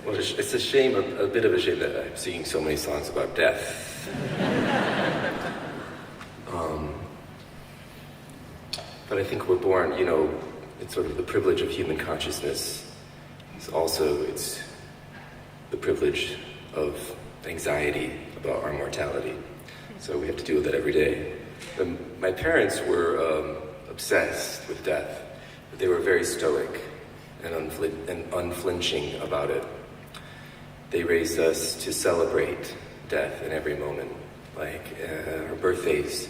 Well, it's a shame, a bit of a shame that I'm singing so many songs about death. um, but I think we're born, it's sort of the privilege of human consciousness. It's the privilege of anxiety about our mortality. So we have to deal with that every day. My parents were obsessed with death, but they were very stoic and unflinching about it. They raised us to celebrate death in every moment. Like our birthdays,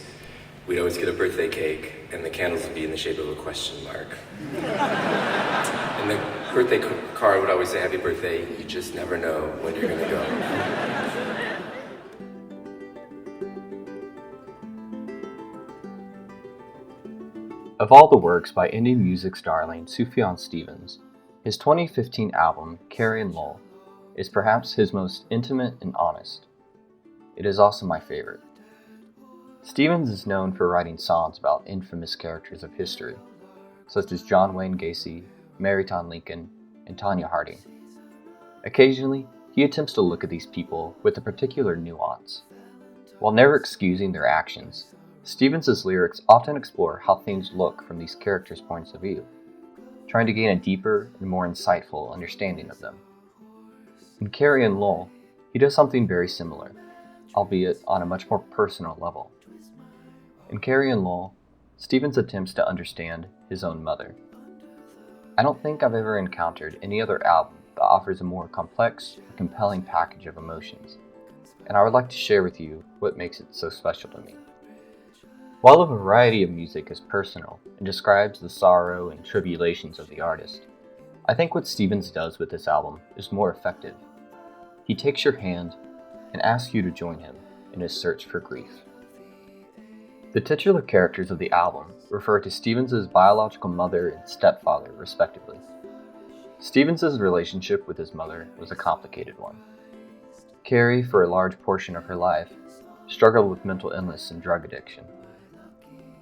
we'd always get a birthday cake, and the candles would be in the shape of a question mark. And the birthday card would always say, "Happy birthday, you just never know when you're gonna go." Of all the works by Indian music's darling Sufjan Stevens, his 2015 album, Carrie Lowell, is perhaps his most intimate and honest. It is also my favorite. Stevens is known for writing songs about infamous characters of history, such as John Wayne Gacy, Mary Todd Lincoln, and Tonya Harding. Occasionally, he attempts to look at these people with a particular nuance. While never excusing their actions, Stevens' lyrics often explore how things look from these characters' points of view, trying to gain a deeper and more insightful understanding of them. In Carrie Lowell, he does something very similar, albeit on a much more personal level. In Carrie Lowell, Stevens attempts to understand his own mother. I don't think I've ever encountered any other album that offers a more complex or compelling package of emotions, and I would like to share with you what makes it so special to me. While a variety of music is personal and describes the sorrow and tribulations of the artist, I think what Stevens does with this album is more effective. He takes your hand and asks you to join him in his search for grief. The titular characters of the album refer to Stevens' biological mother and stepfather, respectively. Stevens' relationship with his mother was a complicated one. Carrie, for a large portion of her life, struggled with mental illness and drug addiction.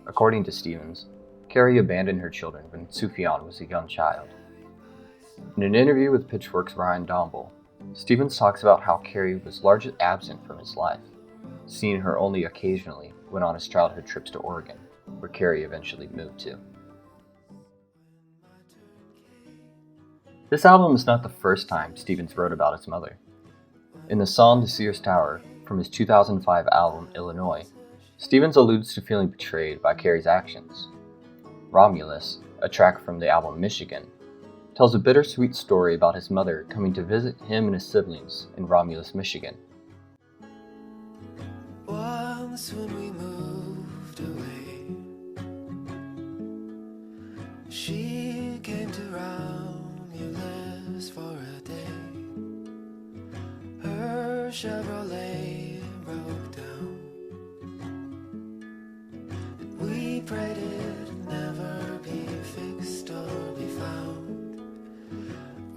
According to Stevens, Carrie abandoned her children when Sufjan was a young child. In an interview with Pitchfork's Ryan Domble, Stevens talks about how Carrie was largely absent from his life, seeing her only occasionally when on his childhood trips to Oregon, where Carrie eventually moved to. This album is not the first time Stevens wrote about his mother. In the song "The Sears Tower" from his 2005 album Illinois, Stevens alludes to feeling betrayed by Carrie's actions. Romulus, a track from the album Michigan, tells a bittersweet story about his mother coming to visit him and his siblings in Romulus, Michigan. Once when we moved away, she came to Romulus for a day. Her Chevrolet broke down. We prayed it'd never be fixed or be found.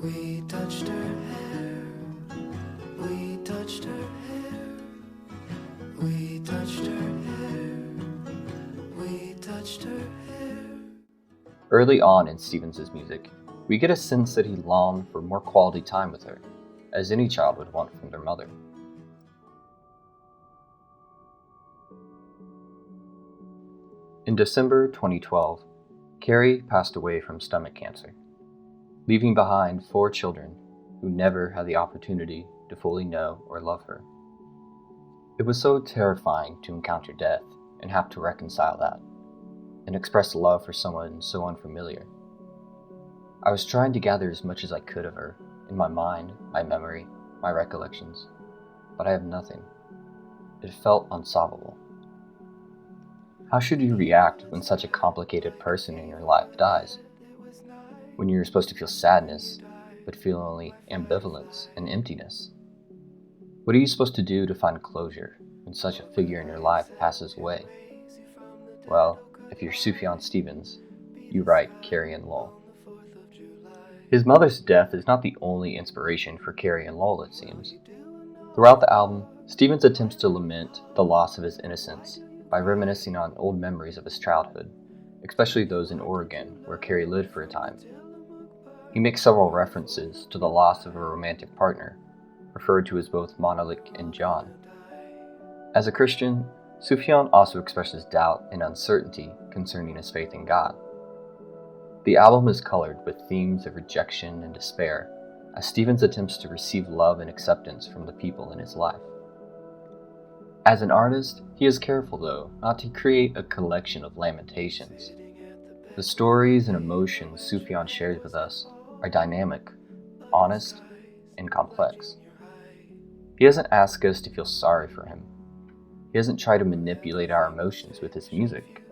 We touched her hair, we touched her hair, we touched her hair, we touched her hair. Early on in Stevens' music, we get a sense that he longed for more quality time with her, as any child would want from their mother. In December 2012, Carrie passed away from stomach cancer, leaving behind 4 children who never had the opportunity to fully know or love her. It was so terrifying to encounter death and have to reconcile that, and express love for someone so unfamiliar. I was trying to gather as much as I could of her, in my mind, my memory, my recollections, but I have nothing. It felt unsolvable. How should you react when such a complicated person in your life dies? When you're supposed to feel sadness, but feel only ambivalence and emptiness? What are you supposed to do to find closure when such a figure in your life passes away? Well, if you're Sufjan Stevens, you write Carrie Lowell. His mother's death is not the only inspiration for Carrie Lowell, it seems. Throughout the album, Stevens attempts to lament the loss of his innocence by reminiscing on old memories of his childhood, especially those in Oregon, where Carrie lived for a time. He makes several references to the loss of a romantic partner, referred to as both Monalik and John. As a Christian, Sufjan also expresses doubt and uncertainty concerning his faith in God. The album is colored with themes of rejection and despair, as Stevens attempts to receive love and acceptance from the people in his life. As an artist, he is careful, though, not to create a collection of lamentations. The stories and emotions Sufjan shares with us are dynamic, honest, and complex. He doesn't ask us to feel sorry for him. He doesn't try to manipulate our emotions with his music.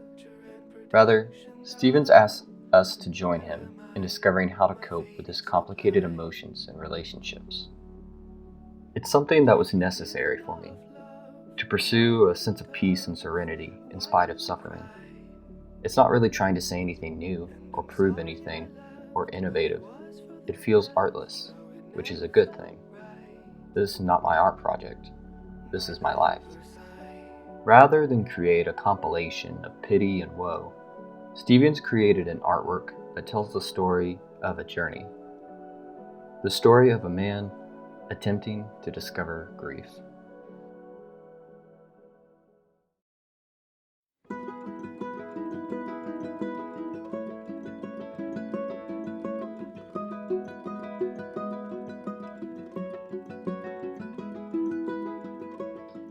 Rather, Stevens asks us to join him in discovering how to cope with his complicated emotions and relationships. It's something that was necessary for me, to pursue a sense of peace and serenity in spite of suffering. It's not really trying to say anything new or prove anything or innovative. It feels artless, which is a good thing. This is not my art project. This is my life. Rather than create a compilation of pity and woe, Stevens created an artwork that tells the story of a journey. The story of a man attempting to discover grief.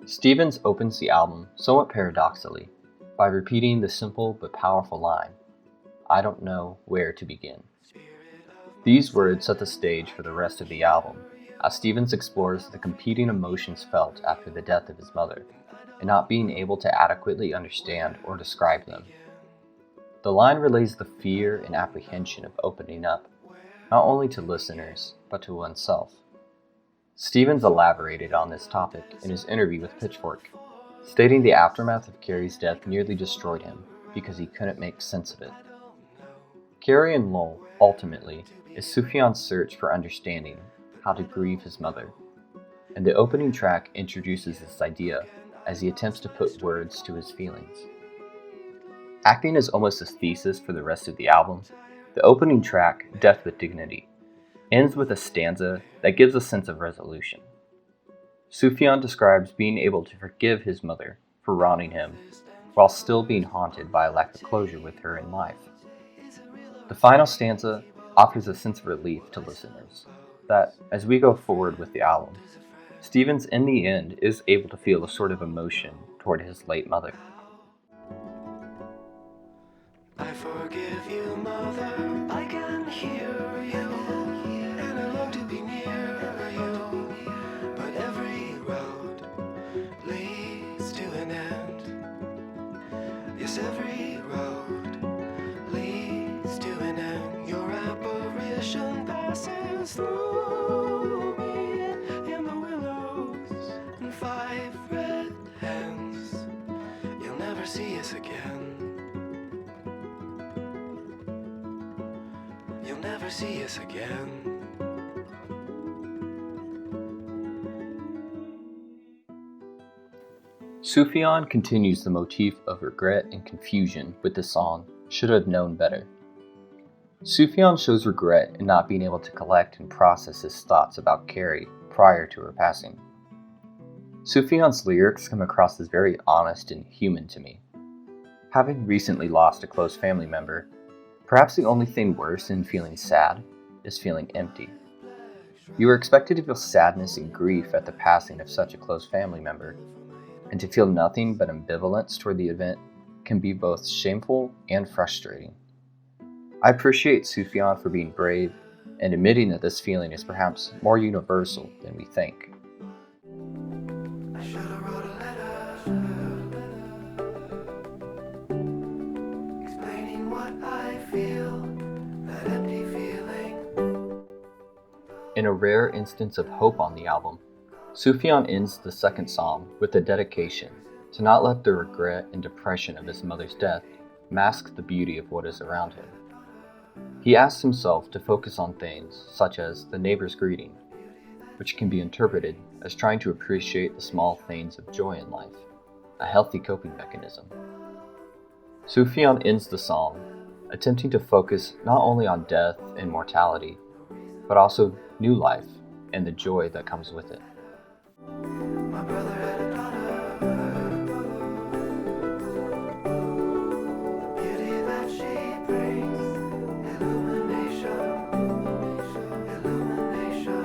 Stevens opens the album somewhat paradoxically by repeating the simple but powerful line, "I don't know where to begin." These words set the stage for the rest of the album, as Stevens explores the competing emotions felt after the death of his mother, and not being able to adequately understand or describe them. The line relays the fear and apprehension of opening up, not only to listeners, but to oneself. Stevens elaborated on this topic in his interview with Pitchfork, stating the aftermath of Carrie's death nearly destroyed him because he couldn't make sense of it. Carrie Lowell, ultimately, is Sufjan's search for understanding how to grieve his mother, and the opening track introduces this idea as he attempts to put words to his feelings. Acting as almost a thesis for the rest of the album, the opening track, Death with Dignity, ends with a stanza that gives a sense of resolution. Sufjan describes being able to forgive his mother for wronging him, while still being haunted by a lack of closure with her in life. The final stanza offers a sense of relief to listeners, that as we go forward with the album, Stevens in the end is able to feel a sort of emotion toward his late mother. I forgive you, mother. I can hear you, and I long to be near you. But every road leads to an end. Yes, every road leads to an end. Your apparition passes through me in the willows and 5 red hands. You'll never see us again. You'll never see us again. Sufjan continues the motif of regret and confusion with the song Should Have Known Better. Sufjan shows regret in not being able to collect and process his thoughts about Carrie prior to her passing. Sufjan's lyrics come across as very honest and human to me. Having recently lost a close family member, perhaps the only thing worse than feeling sad is feeling empty. You are expected to feel sadness and grief at the passing of such a close family member, and to feel nothing but ambivalence toward the event can be both shameful and frustrating. I appreciate Sufjan for being brave and admitting that this feeling is perhaps more universal than we think. I should have wrote a letter explaining what I feel, that empty feeling. In a rare instance of hope on the album, Sufjan ends the second psalm with a dedication to not let the regret and depression of his mother's death mask the beauty of what is around him. He asks himself to focus on things such as the neighbor's greeting, which can be interpreted as trying to appreciate the small things of joy in life, a healthy coping mechanism. Sufjan ends the psalm attempting to focus not only on death and mortality, but also new life and the joy that comes with it. My brother had a daughter, beauty that she brings, illumination, illumination.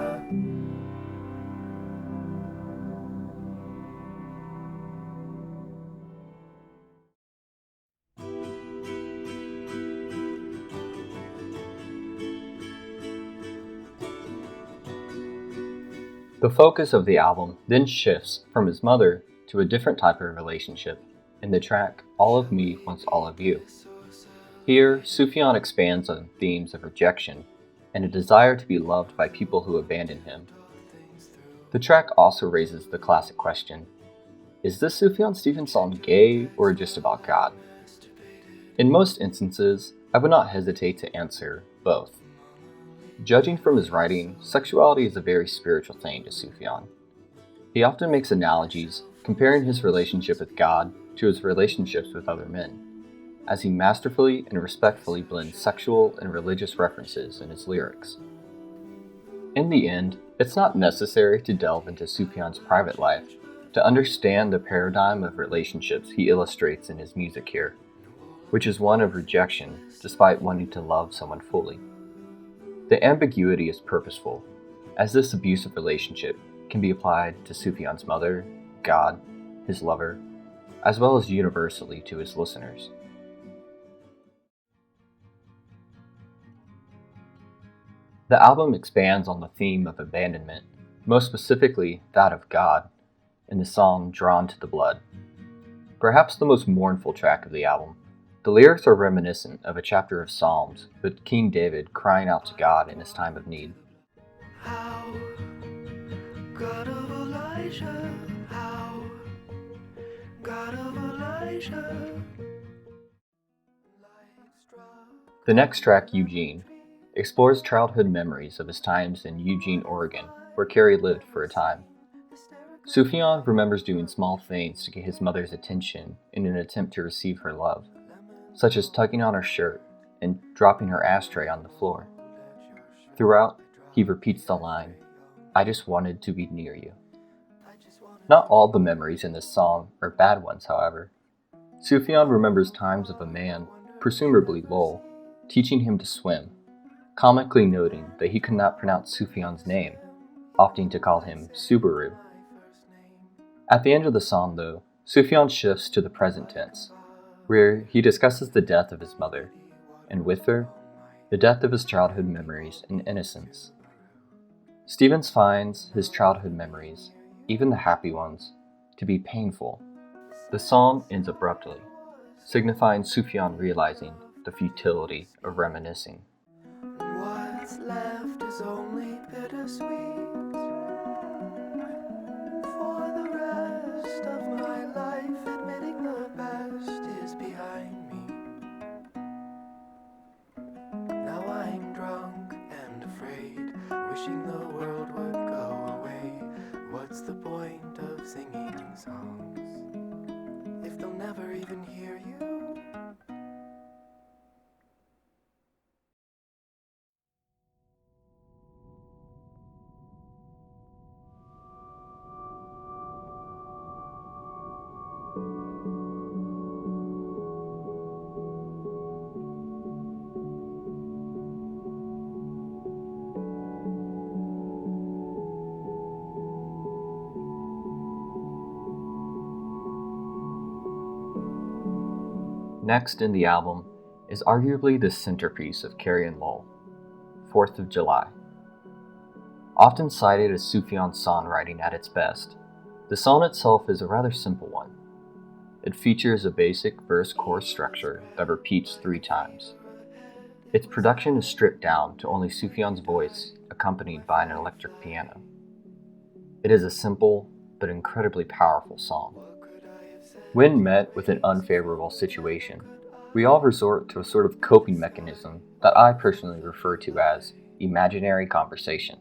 The focus of the album then shifts from his mother to a different type of relationship in the track All of Me Wants All of You. Here, Sufjan expands on themes of rejection and a desire to be loved by people who abandon him. The track also raises the classic question, is this Sufjan Stevens song gay or just about God? In most instances, I would not hesitate to answer both. Judging from his writing, sexuality is a very spiritual thing to Sufjan. He often makes analogies, comparing his relationship with God to his relationships with other men, as he masterfully and respectfully blends sexual and religious references in his lyrics. In the end, it's not necessary to delve into Sufjan's private life to understand the paradigm of relationships he illustrates in his music here, which is one of rejection despite wanting to love someone fully. The ambiguity is purposeful, as this abusive relationship can be applied to Sufjan's mother, God, his lover, as well as universally to his listeners. The album expands on the theme of abandonment, most specifically that of God, in the song Drawn to the Blood. Perhaps the most mournful track of the album, the lyrics are reminiscent of a chapter of Psalms, with King David crying out to God in his time of need. How, God of Elijah, how, God of Elijah. The next track, Eugene, explores childhood memories of his times in Eugene, Oregon, where Carrie lived for a time. Sufjan remembers doing small things to get his mother's attention in an attempt to receive her love, such as tugging on her shirt and dropping her ashtray on the floor. Throughout, he repeats the line, "I just wanted to be near you." Not all the memories in this song are bad ones, however. Sufjan remembers times of a man, presumably Lowell, teaching him to swim, comically noting that he could not pronounce Sufjan's name, opting to call him Subaru. At the end of the song, though, Sufjan shifts to the present tense, where he discusses the death of his mother, and with her, the death of his childhood memories and innocence. Stevens finds his childhood memories, even the happy ones, to be painful. The song ends abruptly, signifying Sufjan realizing the futility of reminiscing. What's left is only bittersweet. For the rest of my life, admitting the past is behind me. Now I'm drunk and afraid, wishing the world would go away. What's the point of singing songs if they'll never even hear you? Next in the album is arguably the centerpiece of Carrie Lowell, 4th of July. Often cited as Sufjan's songwriting at its best, the song itself is a rather simple one. It features a basic verse-chorus structure that repeats 3 times. Its production is stripped down to only Sufjan's voice accompanied by an electric piano. It is a simple but incredibly powerful song. When met with an unfavorable situation, we all resort to a sort of coping mechanism that I personally refer to as imaginary conversation.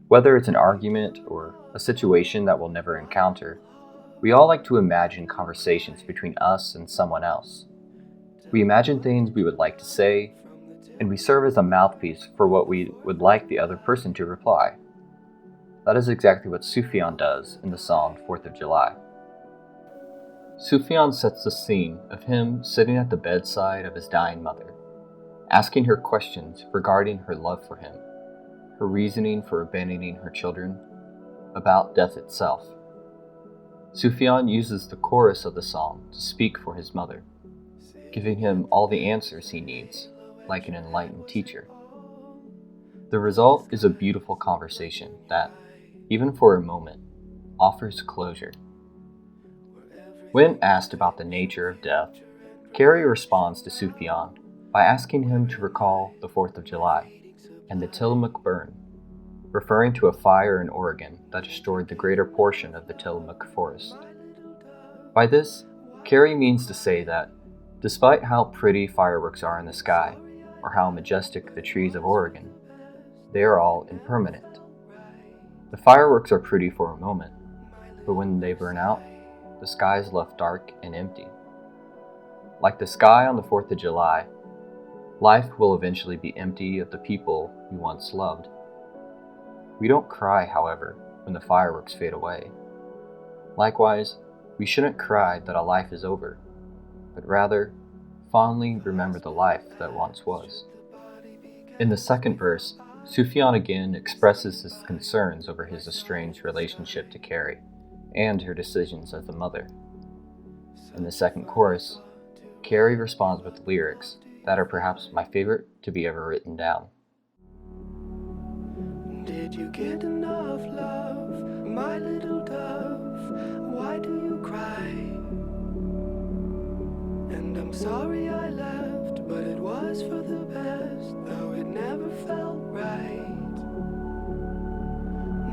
Whether it's an argument or a situation that we'll never encounter, we all like to imagine conversations between us and someone else. We imagine things we would like to say, and we serve as a mouthpiece for what we would like the other person to reply. That is exactly what Sufjan does in the song 4th of July. Sufjan sets the scene of him sitting at the bedside of his dying mother, asking her questions regarding her love for him, her reasoning for abandoning her children, about death itself. Sufjan uses the chorus of the song to speak for his mother, giving him all the answers he needs, like an enlightened teacher. The result is a beautiful conversation that, even for a moment, offers closure. When asked about the nature of death, Carrie responds to Sufjan by asking him to recall the 4th of July and the Tillamook burn, referring to a fire in Oregon that destroyed the greater portion of the Tillamook forest. By this, Carrie means to say that, despite how pretty fireworks are in the sky, or how majestic the trees of Oregon, they are all impermanent. The fireworks are pretty for a moment, but when they burn out, the sky is left dark and empty. Like the sky on the 4th of July, life will eventually be empty of the people we once loved. We don't cry, however, when the fireworks fade away. Likewise, we shouldn't cry that a life is over, but rather fondly remember the life that once was. In the second verse, Sufjan again expresses his concerns over his estranged relationship to Carrie and her decisions as a mother. In the second chorus, Carrie responds with lyrics that are perhaps my favorite to be ever written down. Did you get enough love, my little dove? Why do you cry? And I'm sorry I left, but it was for the best, though it never felt right.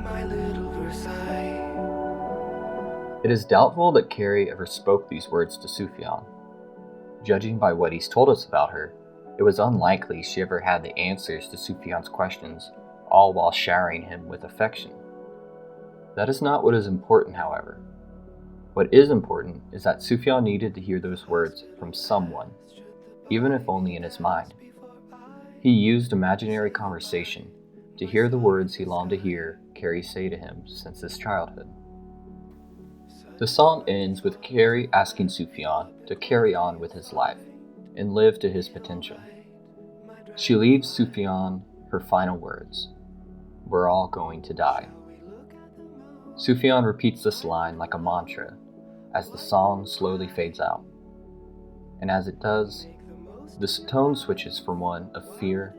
My little Versailles. It is doubtful that Carrie ever spoke these words to Sufjan. Judging by what he's told us about her, it was unlikely she ever had the answers to Sufjan's questions, all while showering him with affection. That is not what is important, however. What is important is that Sufjan needed to hear those words from someone, even if only in his mind. He used imaginary conversation to hear the words he longed to hear Carrie say to him since his childhood. The song ends with Carrie asking Sufjan to carry on with his life and live to his potential. She leaves Sufjan her final words, "We're all going to die." Sufjan repeats this line like a mantra as the song slowly fades out. And as it does, the tone switches from one of fear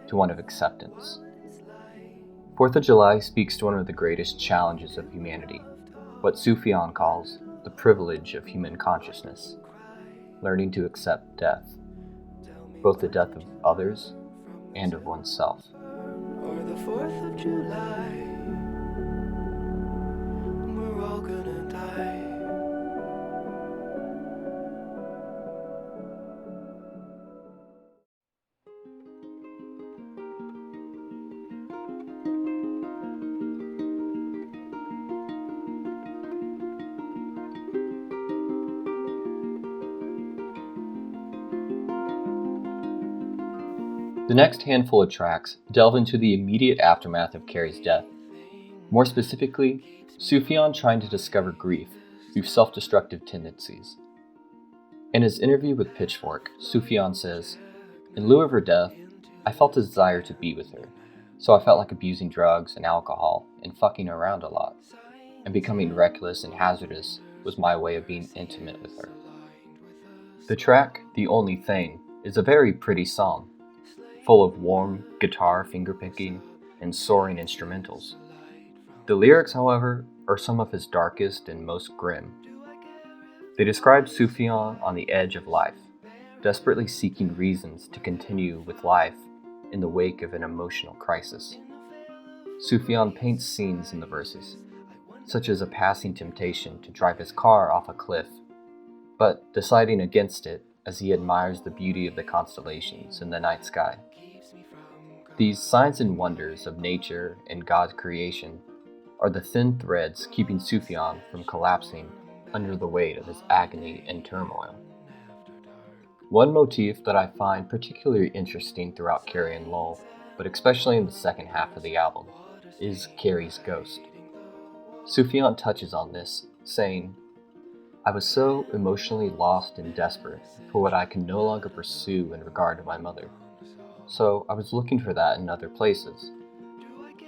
to one of acceptance. 4th of July speaks to one of the greatest challenges of humanity, what Sufjan calls the privilege of human consciousness, learning to accept death, both the death of others and of oneself. Or the 4th of July, we're all gonna die. The next handful of tracks delve into the immediate aftermath of Carrie's death. More specifically, Sufjan trying to discover grief through self-destructive tendencies. In his interview with Pitchfork, Sufjan says, "In lieu of her death, I felt a desire to be with her, so I felt like abusing drugs and alcohol and fucking around a lot, and becoming reckless and hazardous was my way of being intimate with her." The track, "The Only Thing," is a very pretty song, full of warm guitar fingerpicking and soaring instrumentals. The lyrics, however, are some of his darkest and most grim. They describe Sufjan on the edge of life, desperately seeking reasons to continue with life in the wake of an emotional crisis. Sufjan paints scenes in the verses, such as a passing temptation to drive his car off a cliff, but deciding against it as he admires the beauty of the constellations in the night sky. These signs and wonders of nature and God's creation are the thin threads keeping Sufjan from collapsing under the weight of his agony and turmoil. One motif that I find particularly interesting throughout Carrie and Lowell, but especially in the second half of the album, is Carrie's ghost. Sufjan touches on this, saying, "I was so emotionally lost and desperate for what I can no longer pursue in regard to my mother. So I was looking for that in other places.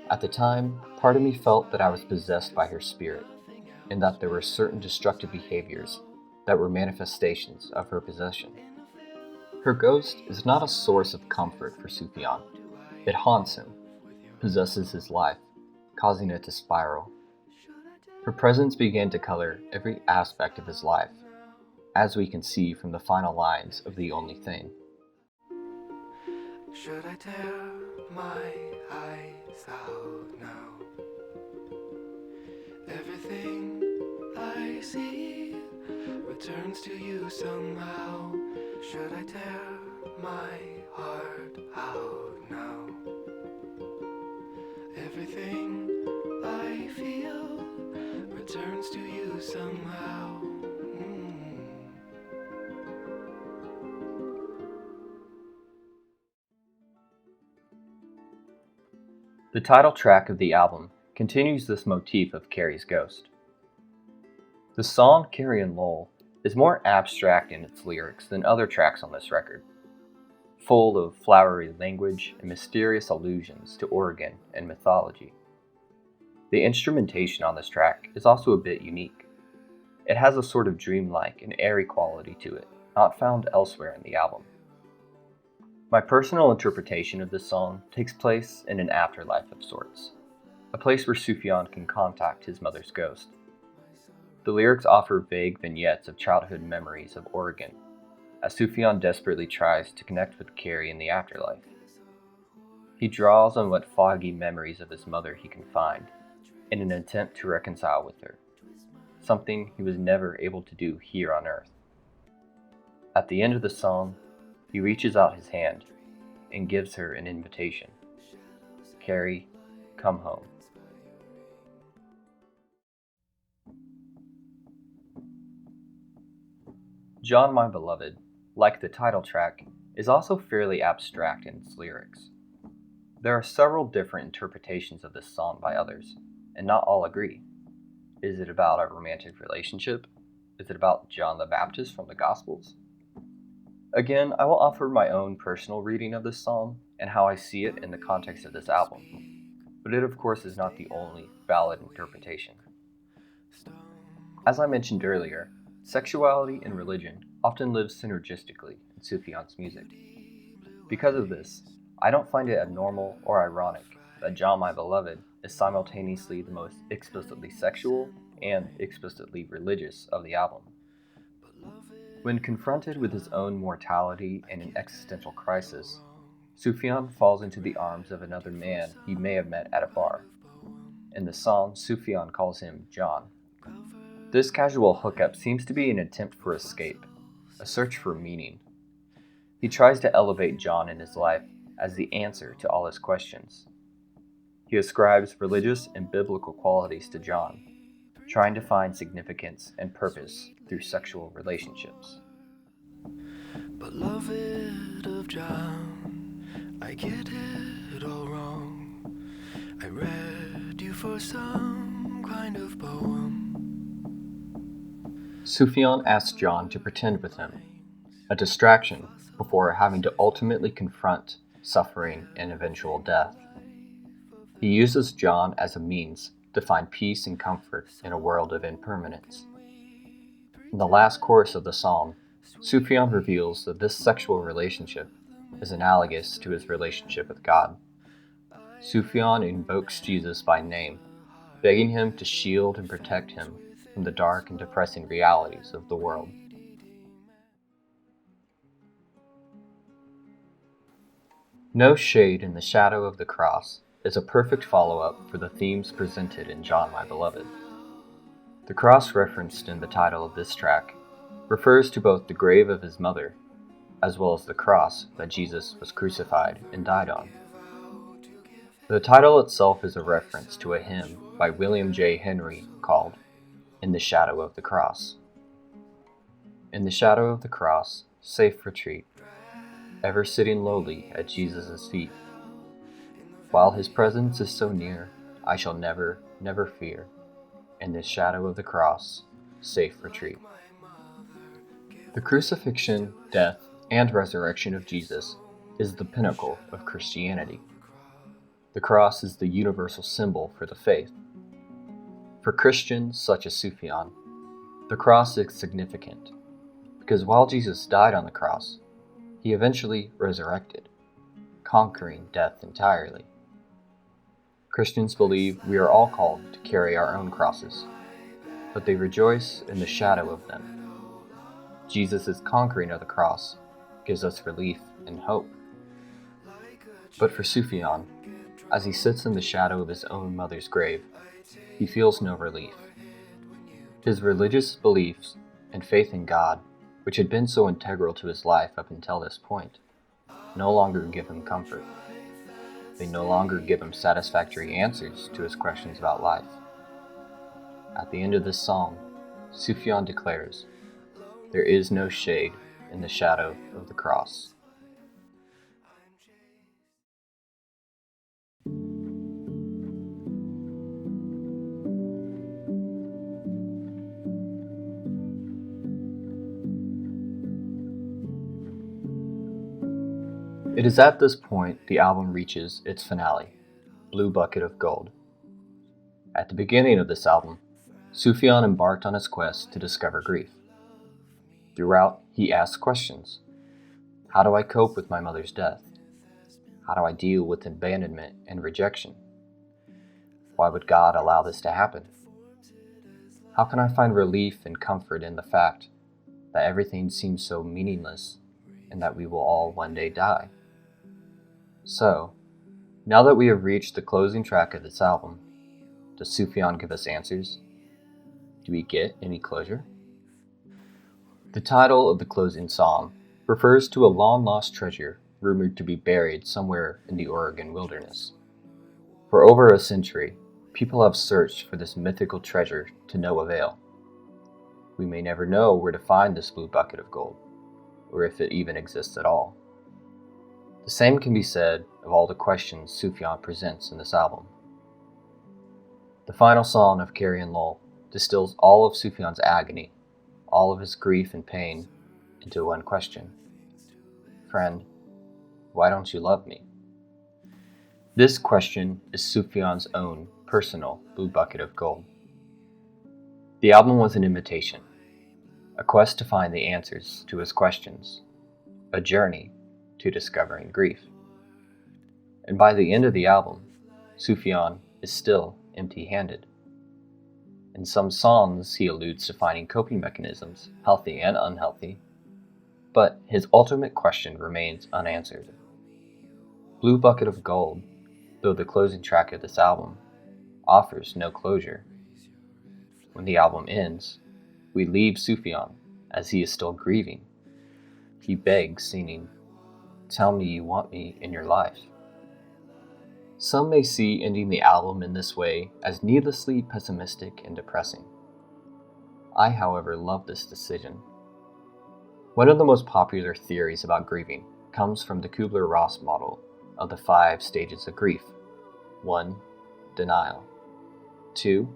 At the time, part of me felt that I was possessed by her spirit, and that there were certain destructive behaviors that were manifestations of her possession." Her ghost is not a source of comfort for Sufjan. It haunts him, possesses his life, causing it to spiral. Her presence began to color every aspect of his life, as we can see from the final lines of The Only Thing. Should I tear my eyes out now? Everything I see returns to you somehow. Should I tear my heart out now? Everything I feel returns to you somehow. The title track of the album continues this motif of Carrie's ghost. The song Carrie and Lowell is more abstract in its lyrics than other tracks on this record, full of flowery language and mysterious allusions to Oregon and mythology. The instrumentation on this track is also a bit unique. It has a sort of dreamlike and airy quality to it, not found elsewhere in the album. My personal interpretation of this song takes place in an afterlife of sorts, a place where Sufjan can contact his mother's ghost. The lyrics offer vague vignettes of childhood memories of Oregon, as Sufjan desperately tries to connect with Carrie in the afterlife. He draws on what foggy memories of his mother he can find, in an attempt to reconcile with her, something he was never able to do here on Earth. At the end of the song, he reaches out his hand and gives her an invitation. "Carrie, come home." John My Beloved, like the title track, is also fairly abstract in its lyrics. There are several different interpretations of this song by others, and not all agree. Is it about a romantic relationship? Is it about John the Baptist from the Gospels? Again, I will offer my own personal reading of this song and how I see it in the context of this album, but it of course is not the only valid interpretation. As I mentioned earlier, sexuality and religion often live synergistically in Sufjan's music. Because of this, I don't find it abnormal or ironic that John My Beloved is simultaneously the most explicitly sexual and explicitly religious of the album. When confronted with his own mortality and an existential crisis, Sufjan falls into the arms of another man he may have met at a bar. In the song, Sufjan calls him John. This casual hookup seems to be an attempt for escape, a search for meaning. He tries to elevate John in his life as the answer to all his questions. He ascribes religious and biblical qualities to John, trying to find significance and purpose through sexual relationships. Beloved of John, I get it all wrong. I read you for some kind of poem. Sufjan asks John to pretend with him, a distraction before having to ultimately confront suffering and eventual death. He uses John as a means to find peace and comfort in a world of impermanence. In the last chorus of the psalm, Sufjan reveals that this sexual relationship is analogous to his relationship with God. Sufjan invokes Jesus by name, begging him to shield and protect him from the dark and depressing realities of the world. No Shade in the Shadow of the Cross is a perfect follow-up for the themes presented in John My Beloved. The cross referenced in the title of this track refers to both the grave of his mother, as well as the cross that Jesus was crucified and died on. The title itself is a reference to a hymn by William J. Henry called "In the Shadow of the Cross." In the shadow of the cross, safe retreat, ever sitting lowly at Jesus' feet. While his presence is so near, I shall never, never fear, in this shadow of the cross, safe retreat. The crucifixion, death, and resurrection of Jesus is the pinnacle of Christianity. The cross is the universal symbol for the faith. For Christians such as Sufjan, the cross is significant because while Jesus died on the cross, he eventually resurrected, conquering death entirely. Christians believe we are all called to carry our own crosses, but they rejoice in the shadow of them. Jesus' conquering of the cross gives us relief and hope. But for Sufjan, as he sits in the shadow of his own mother's grave, he feels no relief. His religious beliefs and faith in God, which had been so integral to his life up until this point, no longer give him comfort. They no longer give him satisfactory answers to his questions about life. At the end of this psalm, Sufjan declares, "There is no shade in the shadow of the cross." It is at this point the album reaches its finale, Blue Bucket of Gold. At the beginning of this album, Sufjan embarked on his quest to discover grief. Throughout, he asks questions. How do I cope with my mother's death? How do I deal with abandonment and rejection? Why would God allow this to happen? How can I find relief and comfort in the fact that everything seems so meaningless and that we will all one day die? So, now that we have reached the closing track of this album, does Sufjan give us answers? Do we get any closure? The title of the closing psalm refers to a long-lost treasure rumored to be buried somewhere in the Oregon wilderness. For over a century, people have searched for this mythical treasure to no avail. We may never know where to find this blue bucket of gold, or if it even exists at all. The same can be said of all the questions Sufjan presents in this album. The final song of Carrie Lowell distills all of Sufjan's agony, all of his grief and pain, into one question. Friend, why don't you love me? This question is Sufjan's own personal blue bucket of gold. The album was an invitation, a quest to find the answers to his questions, a journey to discovering grief. And by the end of the album, Sufjan is still empty-handed. In some songs, he alludes to finding coping mechanisms, healthy and unhealthy, but his ultimate question remains unanswered. Blue Bucket of Gold, though the closing track of this album, offers no closure. When the album ends, we leave Sufjan as he is still grieving. He begs, singing, "Tell me you want me in your life." Some may see ending the album in this way as needlessly pessimistic and depressing. I, however, love this decision. One of the most popular theories about grieving comes from the Kubler-Ross model of the 5 stages of grief. 1. Denial. 2.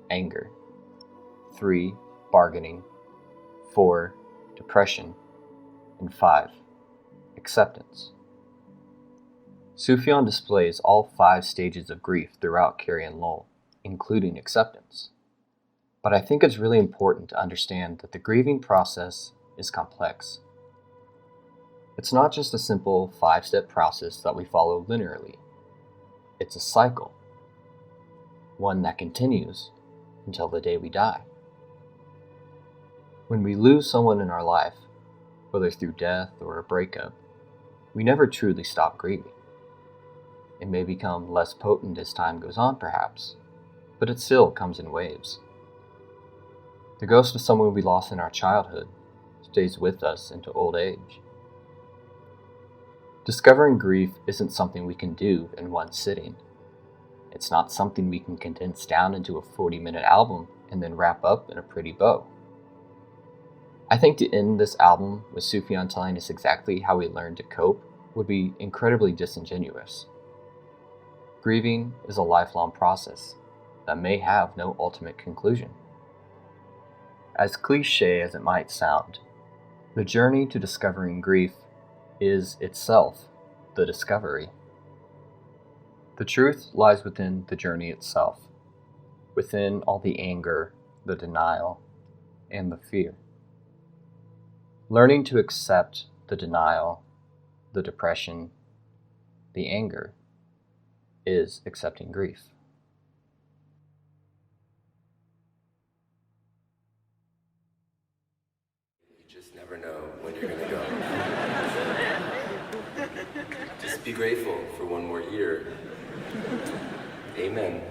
Anger. 3. Bargaining. 4. Depression. And 5. Acceptance. Sufjan displays all 5 stages of grief throughout Carrie Lowell, including acceptance. But I think it's really important to understand that the grieving process is complex. It's not just a simple 5-step process that we follow linearly. It's a cycle, one that continues until the day we die. When we lose someone in our life, whether through death or a breakup, we never truly stop grieving. It may become less potent as time goes on, perhaps, but it still comes in waves. The ghost of someone we lost in our childhood stays with us into old age. Discovering grief isn't something we can do in one sitting. It's not something we can condense down into a 40-minute album and then wrap up in a pretty bow. I think to end this album with Sufjan telling us exactly how he learned to cope would be incredibly disingenuous. Grieving is a lifelong process that may have no ultimate conclusion. As cliché as it might sound, the journey to discovering grief is itself the discovery. The truth lies within the journey itself, within all the anger, the denial, and the fear. Learning to accept the denial, the depression, the anger, is accepting grief. You just never know when you're gonna go. Just be grateful for one more year. Amen.